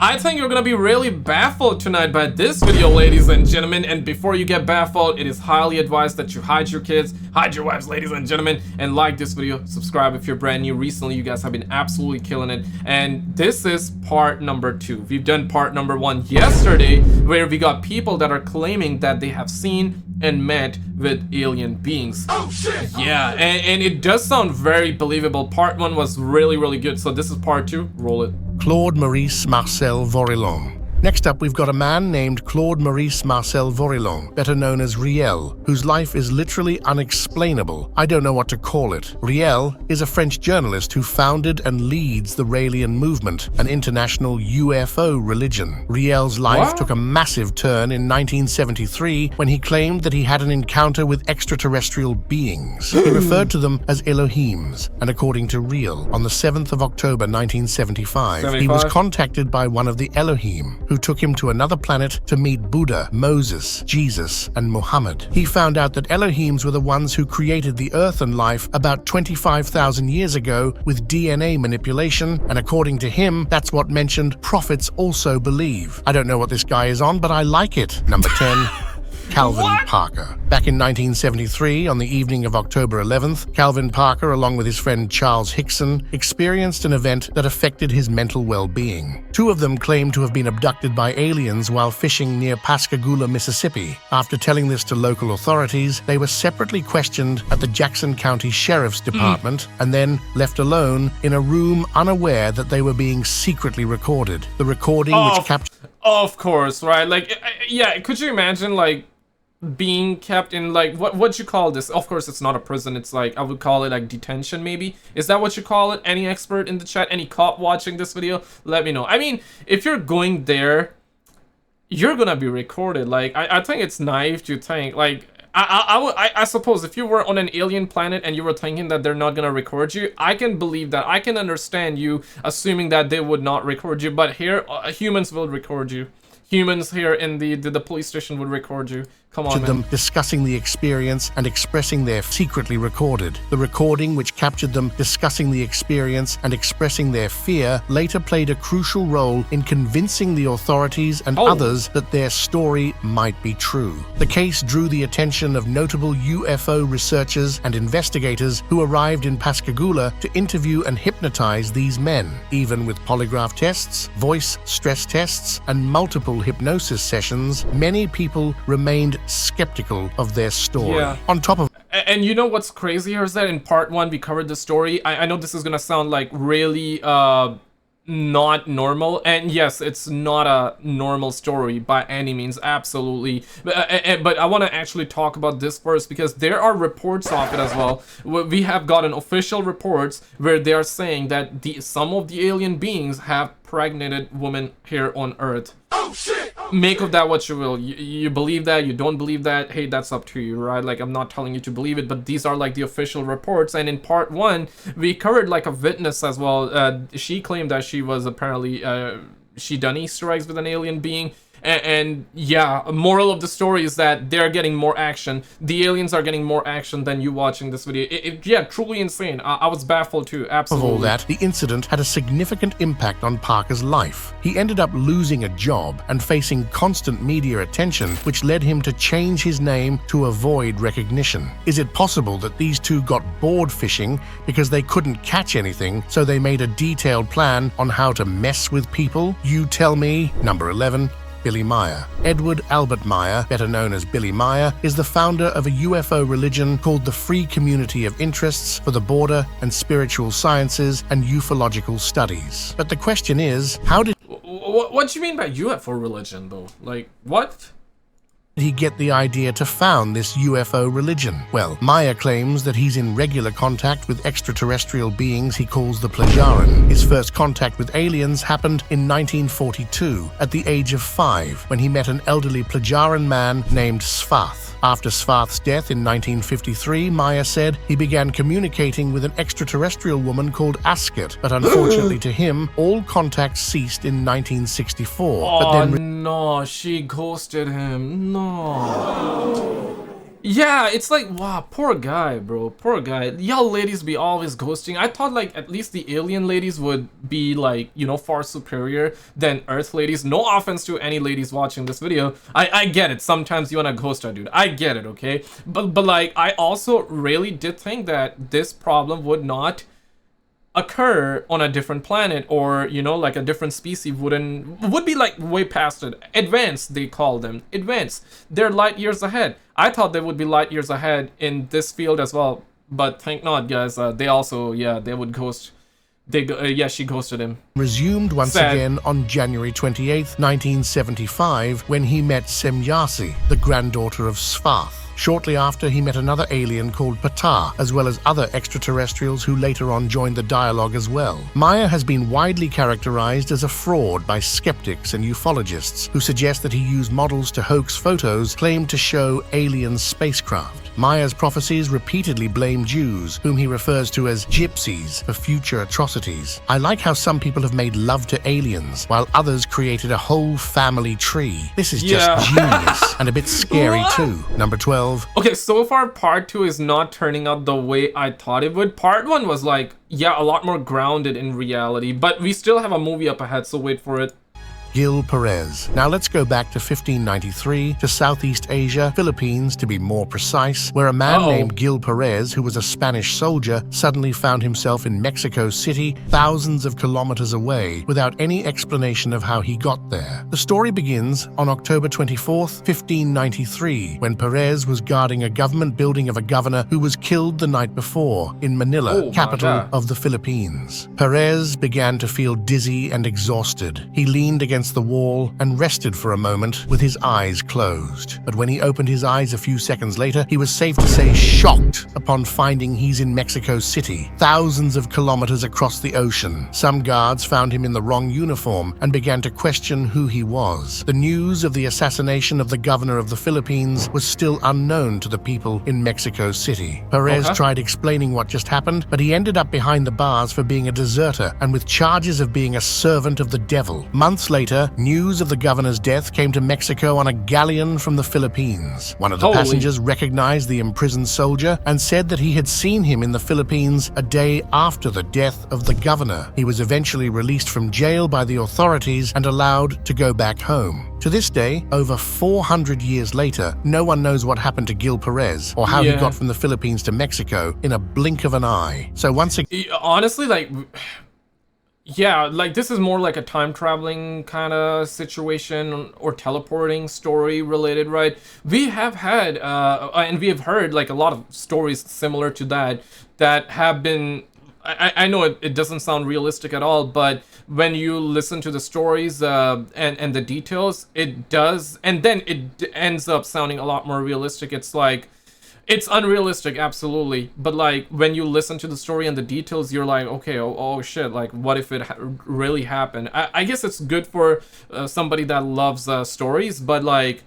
I think you're gonna be really baffled tonight by this video, ladies and gentlemen, and before you get baffled, it is highly advised that you hide your kids, hide your wives, ladies and gentlemen, and like this video, subscribe if you're brand new. Recently, you guys have been absolutely killing it, and this is part number 2. We've done part number 1 yesterday, where we got people that are claiming that they have seen and met with alien beings. Oh shit! Yeah, and it does sound very believable. Part 1 was really good, so this is part 2. Roll it. Claude Maurice Marcel Vorilhon. Next up, we've got a man named Claude Maurice Marcel Vorilhon, better known as Riel, whose life is literally unexplainable. I don't know what to call it. Riel is a French journalist who founded and leads the Raelian movement, an international UFO religion. Riel's life took a massive turn in 1973 when he claimed that he had an encounter with extraterrestrial beings. He referred to them as Elohims, and according to Riel, on the 7th of October 1975, he was contacted by one of the Elohim, who took him to another planet to meet Buddha, Moses, Jesus, and Muhammad. He found out that Elohims were the ones who created the Earth and life about 25,000 years ago with DNA manipulation, and according to him, that's what mentioned prophets also believe. I don't know what this guy is on, but I like it. Number 10. Calvin Parker. Back in 1973, on the evening of October 11th, Calvin Parker, along with his friend Charles Hickson, experienced an event that affected his mental well-being. Two of them claimed to have been abducted by aliens while fishing near Pascagoula, Mississippi. After telling this to local authorities, they were separately questioned at the Jackson County Sheriff's Department and then left alone in a room unaware that they were being secretly recorded. The recording which captured... Of course, right? Like, yeah, could you imagine, like, being kept in, like, what'd you call this? Of course it's not a prison, it's like, I would call it like detention maybe. Is that what you call it? Any expert in the chat, any cop watching this video, let me know. I mean, if you're going there, you're gonna be recorded. Like, I think it's naive to think, like, I suppose if you were on an alien planet and you were thinking that they're not gonna record you, I can believe that. I can understand you assuming that they would not record you, but here humans will record you. Humans here in the police station would record you. Come on, man. Them discussing the experience and expressing their secretly recorded. The recording, which captured them discussing the experience and expressing their fear, later played a crucial role in convincing the authorities and others that their story might be true. The case drew the attention of notable UFO researchers and investigators who arrived in Pascagoula to interview and hypnotize these men. Even with polygraph tests, voice stress tests, and multiple hypnosis sessions, many people remained skeptical of their story. Yeah. On top of... And you know what's crazy here is that in part 1 we covered the story. I know this is gonna sound like really not normal, and yes, it's not a normal story by any means, absolutely, but I want to actually talk about this first because there are reports of it as well. We have gotten official reports where they are saying that some of the alien beings have impregnated women here on Earth. Oh shit! Make of that what you will. You believe that, you don't believe that, hey, that's up to you, right? Like, I'm not telling you to believe it, but these are like the official reports. And in part 1 we covered like a witness as well. She claimed that she was apparently she done Easter eggs with an alien being. And yeah, moral of the story is that they're getting more action. The aliens are getting more action than you watching this video. Yeah, truly insane. I was baffled too, absolutely. Of all that, the incident had a significant impact on Parker's life. He ended up losing a job and facing constant media attention, which led him to change his name to avoid recognition. Is it possible that these two got bored fishing because they couldn't catch anything, so they made a detailed plan on how to mess with people? You tell me. Number 11. Billy Meier. Edward Albert Meier, better known as Billy Meier, is the founder of a UFO religion called the Free Community of Interests for the Border and Spiritual Sciences and Ufological Studies. But the question is, how did... What do you mean by UFO religion, though? Like, what? He get the idea to found this UFO religion? Well, Meier claims that he's in regular contact with extraterrestrial beings he calls the Plajaran. His first contact with aliens happened in 1942, at the age of 5, when he met an elderly Plajaran man named Svath. After Svath's death in 1953, Meier said he began communicating with an extraterrestrial woman called Asket, but unfortunately to him, all contact ceased in 1964. Oh, no, she ghosted him. No. Yeah, it's like, wow, poor guy, bro, poor guy. Y'all ladies be always ghosting. I thought like at least the alien ladies would be like, you know, far superior than Earth ladies. No offense to any ladies watching this video. I get it. Sometimes you wanna ghost a dude. I get it, okay? But like, I also really did think that this problem would not occur on a different planet, or you know, like a different species would be like way past it. Advanced, they call them advanced. They're light years ahead. I thought they would be light years ahead in this field as well, but thank not, guys. They also, yeah, they would ghost. Yeah, she ghosted him. Resumed once Sad. again on January 28th, 1975, when he met Semyasi, the granddaughter of Svath. Shortly after, he met another alien called Ptah, as well as other extraterrestrials who later on joined the dialogue as well. Maya has been widely characterized as a fraud by skeptics and ufologists who suggest that he used models to hoax photos claimed to show alien spacecraft. Maya's prophecies repeatedly blame Jews, whom he refers to as gypsies, for future atrocities. I like how some people have made love to aliens, while others created a whole family tree. This is just genius, and a bit scary too. Number 12. Okay, so far part 2 is not turning out the way I thought it would. Part 1 was like, yeah, a lot more grounded in reality, but we still have a movie up ahead, so wait for it. Gil Perez. Now let's go back to 1593 to Southeast Asia, Philippines to be more precise, where a man named Gil Perez, who was a Spanish soldier, suddenly found himself in Mexico City, thousands of kilometers away, without any explanation of how he got there. The story begins on October 24th, 1593, when Perez was guarding a government building of a governor who was killed the night before in Manila, capital of the Philippines. Perez began to feel dizzy and exhausted. He leaned against the wall and rested for a moment with his eyes closed. But when he opened his eyes a few seconds later, he was safe to say shocked upon finding he's in Mexico City, thousands of kilometers across the ocean. Some guards found him in the wrong uniform and began to question who he was. The news of the assassination of the governor of the Philippines was still unknown to the people in Mexico City. Perez tried explaining what just happened, but he ended up behind the bars for being a deserter and with charges of being a servant of the devil. Months later, news of the governor's death came to Mexico on a galleon from the Philippines. One of the passengers recognized the imprisoned soldier and said that he had seen him in the Philippines a day after the death of the governor. He was eventually released from jail by the authorities and allowed to go back home. To this day, over 400 years later, no one knows what happened to Gil Perez or how he got from the Philippines to Mexico in a blink of an eye. So once again, honestly, like, yeah, like this is more like a time traveling kind of situation or teleporting story related, right? We have had and we have heard like a lot of stories similar to that have been, I know it doesn't sound realistic at all, but when you listen to the stories and the details, it does, and then it ends up sounding a lot more realistic. It's like, it's unrealistic, absolutely, but like when you listen to the story and the details, you're like, okay, oh shit, like what if it really happened? I guess it's good for somebody that loves stories, but like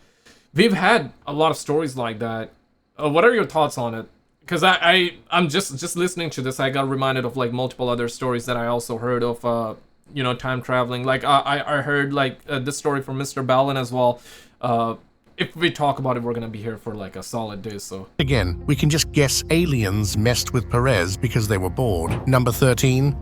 we've had a lot of stories like that. What are your thoughts on it? Because I'm just listening to this, I got reminded of like multiple other stories that I also heard of, you know, time traveling. Like I heard like this story from Mr. Ballin as well. If we talk about it, we're gonna be here for like a solid day, so. Again, we can just guess aliens messed with Perez because they were bored. Number 13.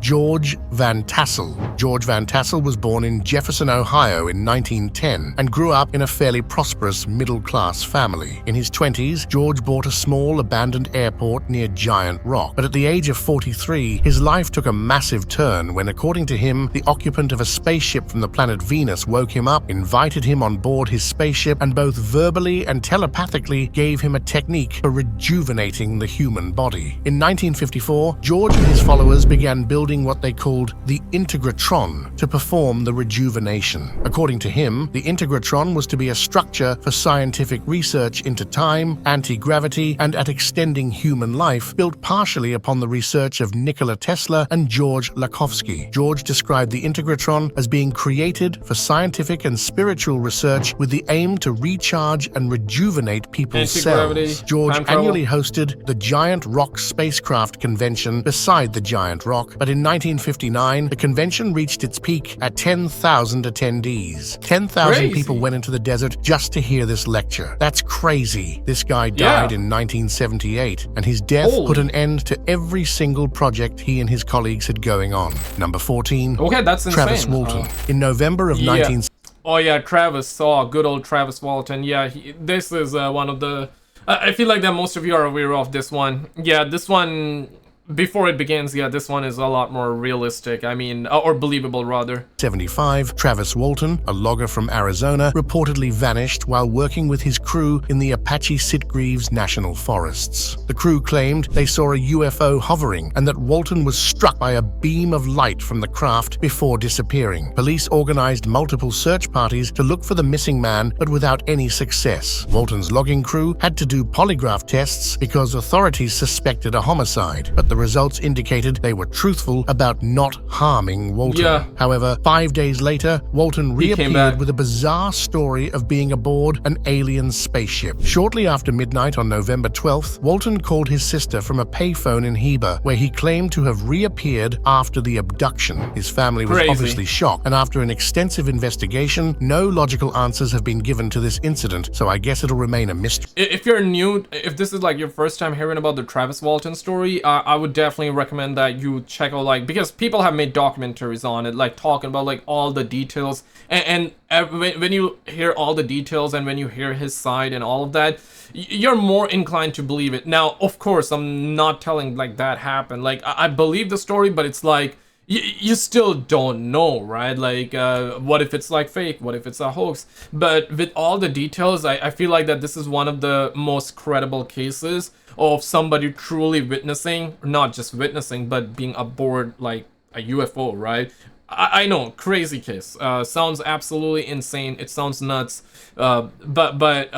George Van Tassel. George Van Tassel was born in Jefferson, Ohio in 1910 and grew up in a fairly prosperous middle-class family. In his 20s, George bought a small abandoned airport near Giant Rock. But at the age of 43, his life took a massive turn when, according to him, the occupant of a spaceship from the planet Venus woke him up, invited him on board his spaceship, and both verbally and telepathically gave him a technique for rejuvenating the human body. In 1954, George and his followers began building what they called the Integratron to perform the rejuvenation. According to him, the Integratron was to be a structure for scientific research into time, anti-gravity, and at extending human life, built partially upon the research of Nikola Tesla and George Lakhovsky. George described the Integratron as being created for scientific and spiritual research with the aim to recharge and rejuvenate people's cells. George annually hosted the Giant Rock spacecraft convention beside the Giant Rock, but in In 1959, the convention reached its peak at 10,000 attendees. 10,000 people went into the desert just to hear this lecture. That's crazy. This guy died in 1978, and his death put an end to every single project he and his colleagues had going on. Number 14. Okay, that's insane. Travis Walton. In November of 19... Oh yeah, Travis. Good old Travis Walton. Yeah, this is one of the... I feel like that most of you are aware of this one. Yeah, this one... Before it begins, yeah, this one is a lot more realistic. I mean, or believable, rather. 75, Travis Walton, a logger from Arizona, reportedly vanished while working with his crew in the Apache Sitgreaves National Forests. The crew claimed they saw a UFO hovering and that Walton was struck by a beam of light from the craft before disappearing. Police organized multiple search parties to look for the missing man, but without any success. Walton's logging crew had to do polygraph tests because authorities suspected a homicide, but the results indicated they were truthful about not harming Walton. Yeah. However, 5 days later, Walton reappeared with a bizarre story of being aboard an alien spaceship. Shortly after midnight on November 12th, Walton called his sister from a payphone in Heber, where he claimed to have reappeared after the abduction. His family was obviously shocked, and after an extensive investigation, no logical answers have been given to this incident, so I guess it'll remain a mystery. If you're new, if this is like your first time hearing about the Travis Walton story, I would definitely recommend that you check out, like, because people have made documentaries on it, like talking about like all the details, and when you hear all the details and when you hear his side and all of that, you're more inclined to believe it. Now, of course, I'm not telling like that happened. Like, I believe the story, but it's like you still don't know, right? Like, what if it's like fake? What if it's a hoax? But with all the details, I feel like that this is one of the most credible cases of somebody truly witnessing, not just witnessing, but being aboard like a UFO, right? I know, crazy case. Sounds absolutely insane. It sounds nuts. But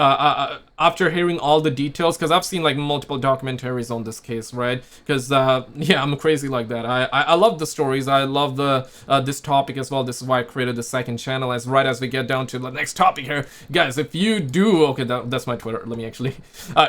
after hearing all the details, because I've seen like multiple documentaries on this case, right? Because yeah, I'm crazy like that. I love the stories. I love the this topic as well. This is why I created the second channel. As we get down to the next topic here, guys. If you do, okay, that's my Twitter. Let me actually.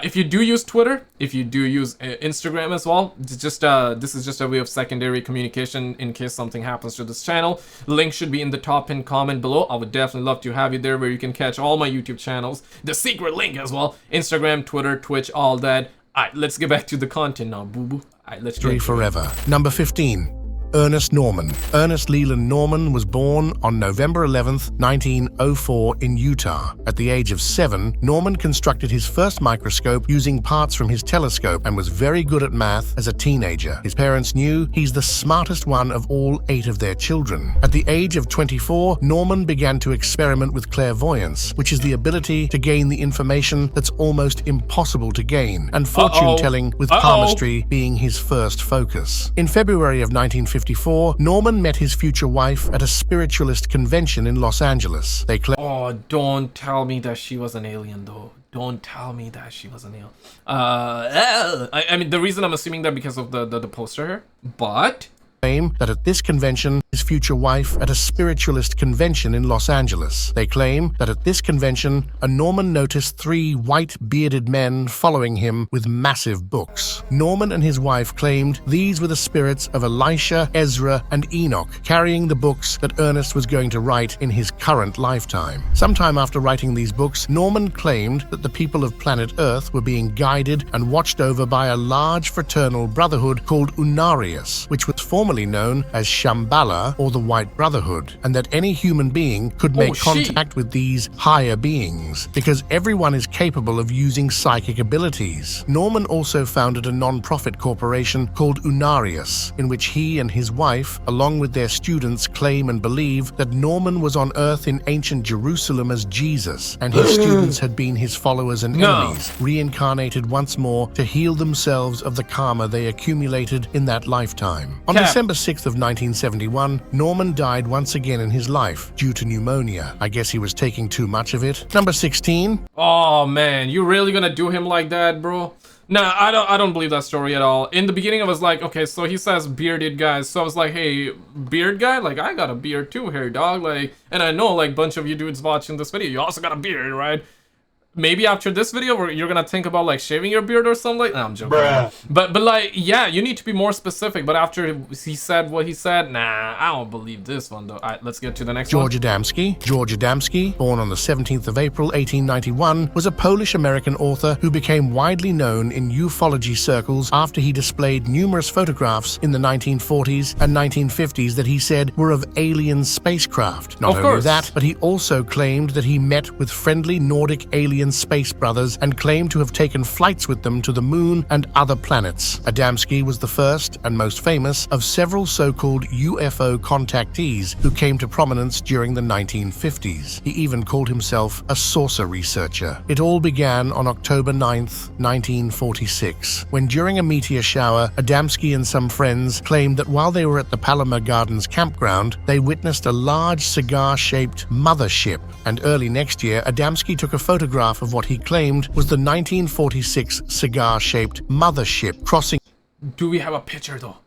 If you do use Twitter, if you do use Instagram as well, it's just this is just a way of secondary communication in case something happens to this channel. Link should be in the top pinned comment below. I would definitely love to have you there, where you can catch all my YouTube channels, the secret link as well, Instagram, Twitter, Twitch, all that. Alright, let's get back to the content now, boo boo. Alright, let's get forever. Number 15. Ernest Norman. Ernest Leland Norman was born on November 11th, 1904 in Utah. At the age of 7, Norman constructed his first microscope using parts from his telescope and was very good at math as a teenager. His parents knew he's the smartest one of all 8 of their children. At the age of 24, Norman began to experiment with clairvoyance, which is the ability to gain the information that's almost impossible to gain, and fortune-telling, with palmistry being his first focus. In February of 1954, Norman met his future wife at a spiritualist convention in Los Angeles. Oh, don't tell me that she was an alien, though. Don't tell me that she was an alien. I mean, the reason I'm assuming that because of the poster here, but... claim that at this convention, his future wife at a spiritualist convention in Los Angeles. They claim that at this convention, a Norman noticed 3 white bearded men following him with massive books. Norman and his wife claimed these were the spirits of Elisha, Ezra, and Enoch, carrying the books that Ernest was going to write in his current lifetime. Sometime after writing these books, Norman claimed that the people of planet Earth were being guided and watched over by a large fraternal brotherhood called Unarius, which was formerly known as Shambhala or the White Brotherhood, and that any human being could make contact with these higher beings because everyone is capable of using psychic abilities. Norman also founded a non-profit corporation called Unarius, in which he and his wife, along with their students, claim and believe that Norman was on Earth in ancient Jerusalem as Jesus, and his students had been his followers and enemies, reincarnated once more to heal themselves of the karma they accumulated in that lifetime. On December 6th of 1971, Norman died once again in his life due to pneumonia. I guess he was taking too much of it. Number 16. Oh man, you really gonna do him like that, bro? Nah, I don't believe that story at all. In the beginning, I was like, okay, so he says bearded guys. So I was like, hey, beard guy? Like, I got a beard too here, dog. Like, and I know, like, bunch of you dudes watching this video, you also got a beard, right? maybe after this video where you're gonna think about like shaving your beard or something like I'm joking. But like yeah, you need to be more specific. But after he said what he said, nah, I don't believe this one though. Alright, let's get to the next one. Geor Damsky, born on the 17th of April 1891, was a Polish-American author who became widely known in ufology circles after he displayed numerous photographs in the 1940s and 1950s that he said were of alien spacecraft. Not only that, but he also claimed that he met with friendly Nordic alien space brothers and claimed to have taken flights with them to the moon and other planets. Adamski was the first and most famous of several so-called UFO contactees who came to prominence during the 1950s. He even called himself a saucer researcher. It all began on October 9th, 1946, when during a meteor shower, Adamski and some friends claimed that while they were at the Palomar Gardens campground, they witnessed a large cigar-shaped mothership. And early next year, Adamski took a photograph of what he claimed was the 1946 cigar-shaped mothership crossing. Do we have a picture though?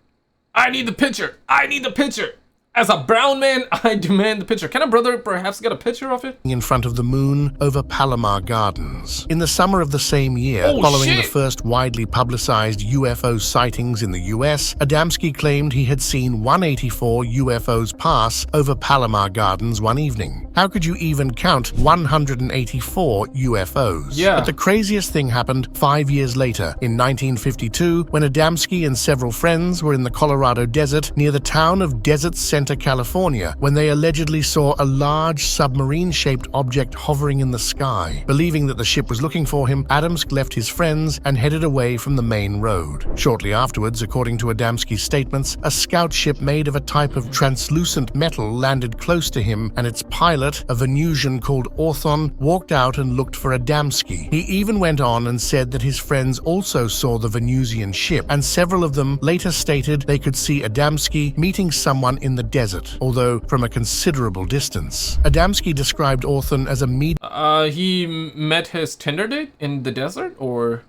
I need the picture! I need the picture! As a brown man, I demand the picture. Can a brother perhaps get a picture of it? In front of the moon over Palomar Gardens. In the summer of the same year, following the first widely publicized UFO sightings in the US, Adamski claimed he had seen 184 UFOs pass over Palomar Gardens one evening. How could you even count 184 UFOs? Yeah. But the craziest thing happened 5 years later, in 1952, when Adamski and several friends were in the Colorado desert near the town of Desert Center, California, when they allegedly saw a large submarine-shaped object hovering in the sky. Believing that the ship was looking for him, Adamski left his friends and headed away from the main road. Shortly afterwards, according to Adamski's statements, a scout ship made of a type of translucent metal landed close to him, and its pilot, a Venusian called Orthon, walked out and looked for Adamski. He even went on and said that his friends also saw the Venusian ship, and several of them later stated they could see Adamski meeting someone in the desert, although from a considerable distance. Adamski described Orthon as a he met his Tinder date in the desert, or?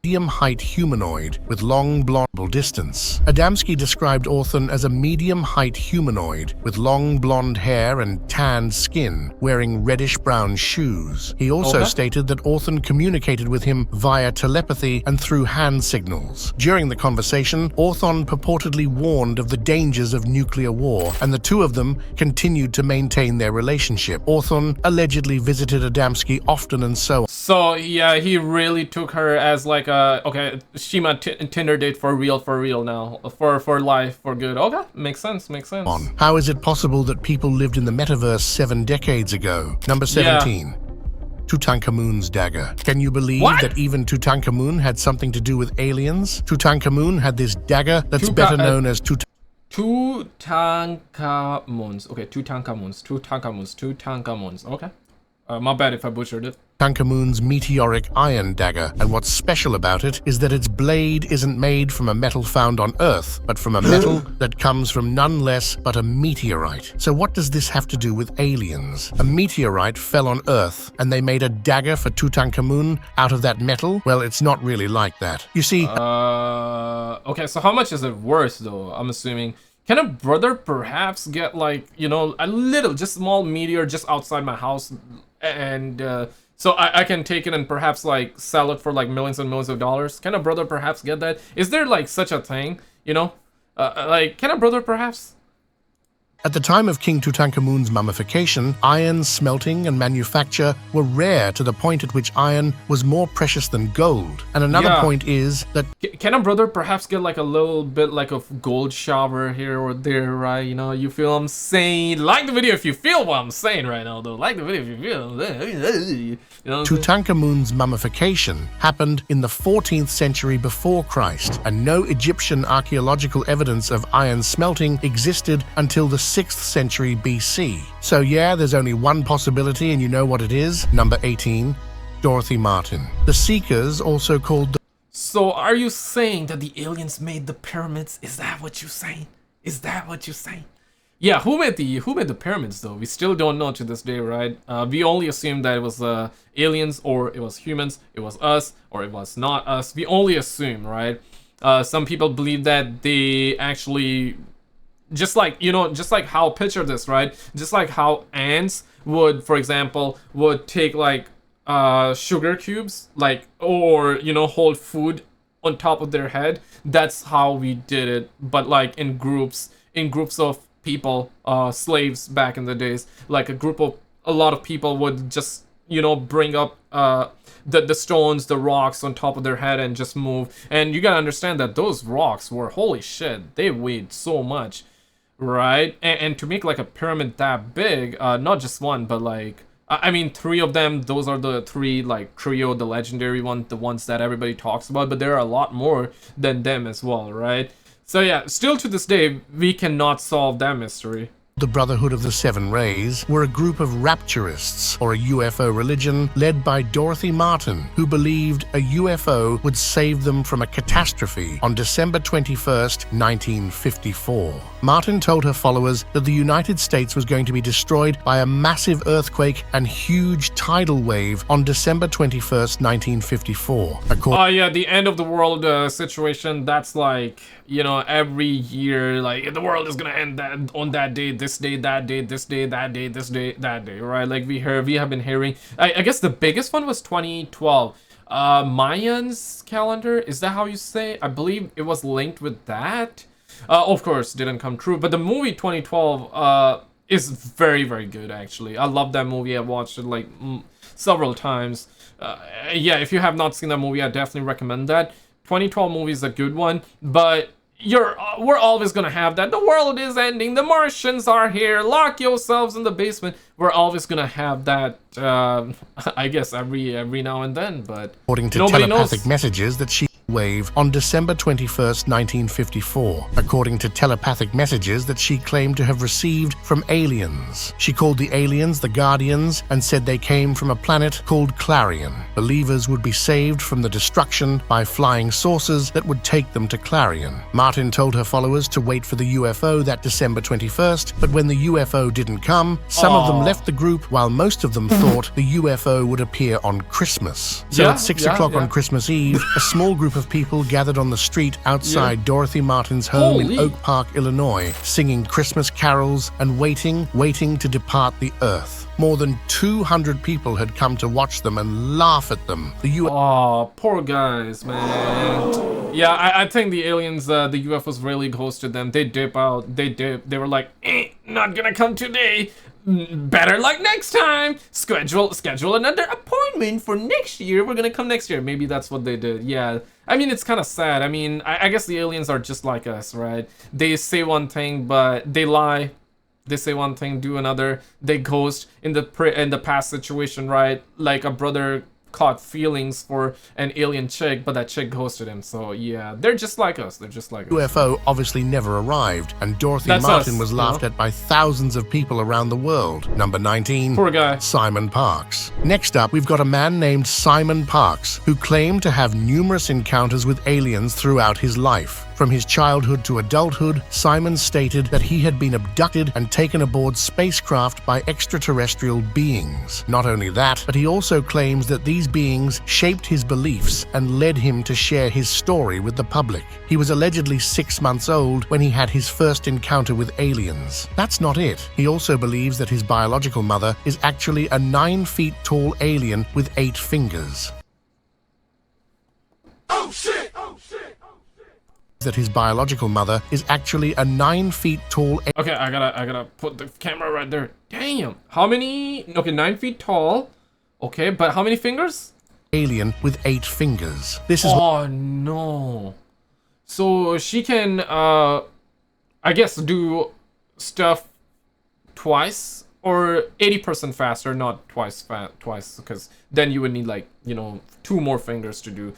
medium-height humanoid with long blonde distance. Adamski described Orthon as a medium-height humanoid with long blonde hair and tanned skin, wearing reddish-brown shoes. He also stated that Orthon communicated with him via telepathy and through hand signals. During the conversation, Orthon purportedly warned of the dangers of nuclear war, and the two of them continued to maintain their relationship. Orthon allegedly visited Adamski often and so on. So yeah, he really took her as like okay, Shima Tinder date for real now, for life, for good. Okay, makes sense. How is it possible that people lived in the metaverse 7 decades ago? Number 17. Yeah. Tutanka Moons dagger. Can you believe that even Tutanka Moon had something to do with aliens? Tutanka Moon had this dagger that's better known as Tutanka Moons. Okay, Tutanka Moons. Okay. My bad if I butchered it. Tutanka Moon's meteoric iron dagger, and what's special about it is that its blade isn't made from a metal found on Earth, but from a metal that comes from none less but a meteorite. So what does this have to do with aliens? A meteorite fell on Earth, and they made a dagger for Tutanka Moon out of that metal? Well, it's not really like that. You see... Okay, so how much is it worth, though? I'm assuming... Can a brother perhaps get, like, you know, a little, just small meteor just outside my house, and so I can take it and perhaps like sell it for like millions and millions of dollars? Can a brother perhaps get that? Is there like such a thing, you know? Like, can a brother perhaps? At the time of King Tutankhamun's mummification, iron smelting and manufacture were rare to the point at which iron was more precious than gold. And another point is that... Can a brother perhaps get like a little bit like of gold shower here or there, right? You know, you feel what I'm saying? Like the video if you feel what I'm saying right now, though. Like the video if you feel... You know Tutankhamun's mummification happened in the 14th century before Christ, and no Egyptian archaeological evidence of iron smelting existed until the 6th century BC. So yeah, there's only one possibility, and you know what it is? Number 18, Dorothy Martin. The Seekers, also called the... So are you saying that the aliens made the pyramids? Is that what you're saying? Is that what you're saying? Yeah, who made the pyramids though? We still don't know to this day, right? We only assume that it was aliens, or it was humans, it was us, or it was not us. We only assume, right? Some people believe that they actually... Just like, you know, just like how, picture this, right? Just like how ants would, for example, would take like sugar cubes, like, or hold food on top of their head. That's how we did it, but like in groups of people, slaves back in the days. Like a lot of people would just bring up the stones, the rocks on top of their head and just move. And you gotta understand that those rocks were, holy shit, they weighed so much, right? And to make like a pyramid that big, not just one, but like, I mean, 3 of them, those are the 3, like, trio, the legendary one, the ones that everybody talks about, but there are a lot more than them as well, right? So yeah, still to this day, we cannot solve that mystery. The Brotherhood of the Seven Rays were a group of rapturists, or a UFO religion, led by Dorothy Martin, who believed a UFO would save them from a catastrophe on December 21st, 1954. Martin told her followers that the United States was going to be destroyed by a massive earthquake and huge tidal wave on December 21st, 1954. Oh yeah, the end of the world situation, that's like, every year, like, the world is gonna end on that day, this day, that day, this day, that day, this day, that day, right? Like we have been hearing. I guess the biggest one was 2012. Mayans calendar, is that how you say? I believe it was linked with that. Of course, didn't come true, but the movie 2012 is very, very good, actually. I love that movie. I watched it like several times. Yeah, if you have not seen that movie, I definitely recommend that. 2012 movie is a good one, but we're always gonna have that. The world is ending. The Martians are here. Lock yourselves in the basement. We're always gonna have that. I guess every now and then, but according to telepathic messages that she wave on December 21st, 1954, according to telepathic messages that she claimed to have received from aliens. She called the aliens the Guardians and said they came from a planet called Clarion. Believers would be saved from the destruction by flying saucers that would take them to Clarion. Martin told her followers to wait for the UFO that December 21st, but when the UFO didn't come, some of them left the group while most of them thought the UFO would appear on Christmas. So at 6 o'clock on Christmas Eve, a small group of people gathered on the street outside Dorothy Martin's home in Oak Park, Illinois, singing Christmas carols and waiting to depart the earth. More than 200 people had come to watch them and laugh at them. Oh, poor guys, man. Yeah, I think the aliens, the UFOs really ghosted them. They dip out. They dip. They were like, not gonna come today. Better luck next time. Schedule another appointment for next year. We're gonna come next year. Maybe that's what they did. Yeah. I mean, it's kind of sad. I mean, I guess the aliens are just like us, right? They say one thing, but they lie. They say one thing, do another. They ghost in the past situation, right? Like a brother caught feelings for an alien chick, but that chick ghosted him. So yeah, they're just like us. They're just like us. UFO obviously never arrived, and Dorothy Martin was laughed at by thousands of people around the world. Number 19. Poor guy. Simon Parks. Next up, we've got a man named Simon Parks, who claimed to have numerous encounters with aliens throughout his life. From his childhood to adulthood, Simon stated that he had been abducted and taken aboard spacecraft by extraterrestrial beings. Not only that, but he also claims that these beings shaped his beliefs and led him to share his story with the public. He was allegedly 6 months old when he had his first encounter with aliens. That's not it. He also believes that his biological mother is actually a 9 feet tall alien with 8 fingers. Oh shit! That his biological mother is actually a 9 feet tall. Okay, I gotta put the camera right there. Damn. How many? Okay, 9 feet tall. Okay, but how many fingers? Alien with 8 fingers. This is. Oh no. So she can, I guess, do stuff twice or 80% faster, not twice, because then you would need like 2 more fingers to do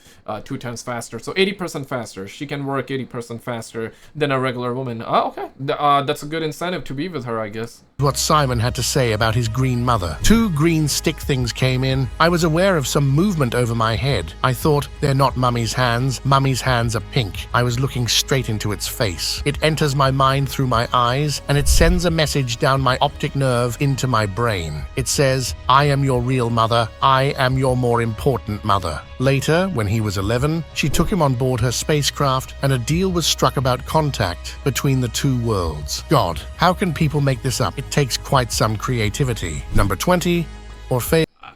2 times faster. So 80% faster. She can work 80% faster than a regular woman. Okay. That's a good incentive to be with her, I guess. What Simon had to say about his green mother. 2 green stick things came in. I was aware of some movement over my head. I thought, they're not Mummy's hands. Mummy's hands are pink. I was looking straight into its face. It enters my mind through my eyes, and it sends a message down my optic nerve into my brain. It says, I am your real mother. I am your more important mother. Later, when he was 11, she took him on board her spacecraft, and a deal was struck about contact between the 2 worlds. God, how can people make this up? It takes quite some creativity. Number 20, or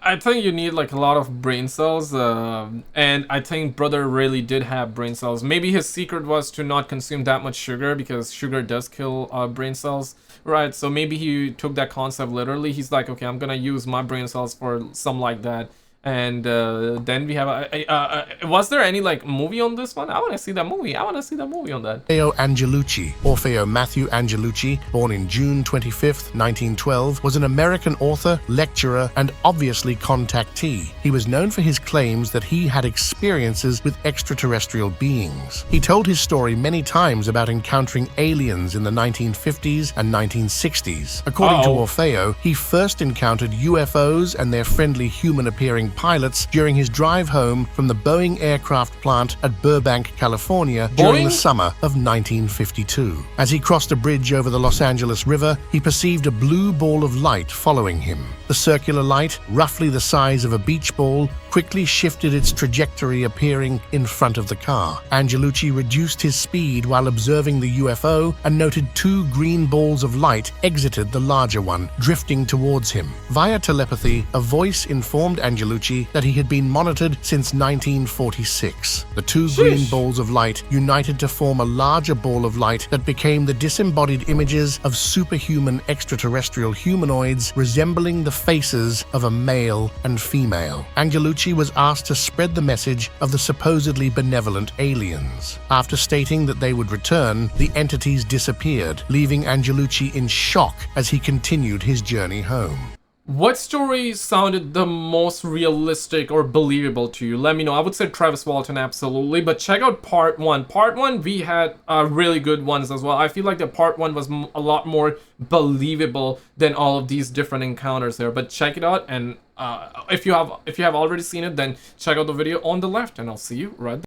I think you need like a lot of brain cells, and I think brother really did have brain cells. Maybe his secret was to not consume that much sugar because sugar does kill brain cells, right? So maybe he took that concept literally. He's like, okay, I'm gonna use my brain cells for something like that. And then we have was there any like movie on this one? I want to see that movie. I want to see that movie on that. Orfeo Angelucci, Orfeo Matthew Angelucci, born in June 25th, 1912, was an American author, lecturer, and obviously contactee. He was known for his claims that he had experiences with extraterrestrial beings. He told his story many times about encountering aliens in the 1950s and 1960s. According to Orfeo, he first encountered UFOs and their friendly human-appearing pilots during his drive home from the Boeing aircraft plant at Burbank, California during the summer of 1952. As he crossed a bridge over the Los Angeles River, he perceived a blue ball of light following him. The circular light, roughly the size of a beach ball, quickly shifted its trajectory, appearing in front of the car. Angelucci reduced his speed while observing the UFO and noted two green balls of light exited the larger one, drifting towards him. Via telepathy, a voice informed Angelucci that he had been monitored since 1946. The two green balls of light united to form a larger ball of light that became the disembodied images of superhuman extraterrestrial humanoids resembling the faces of a male and female. Angelucci was asked to spread the message of the supposedly benevolent aliens. After stating that they would return, the entities disappeared, leaving Angelucci in shock as he continued his journey home. What story sounded the most realistic or believable to you? Let me know. I would say Travis Walton, absolutely. But check out part one. Part one, we had really good ones as well. I feel like the part one was a lot more believable than all of these different encounters there. But check it out, and if you have already seen it, then check out the video on the left, and I'll see you right there.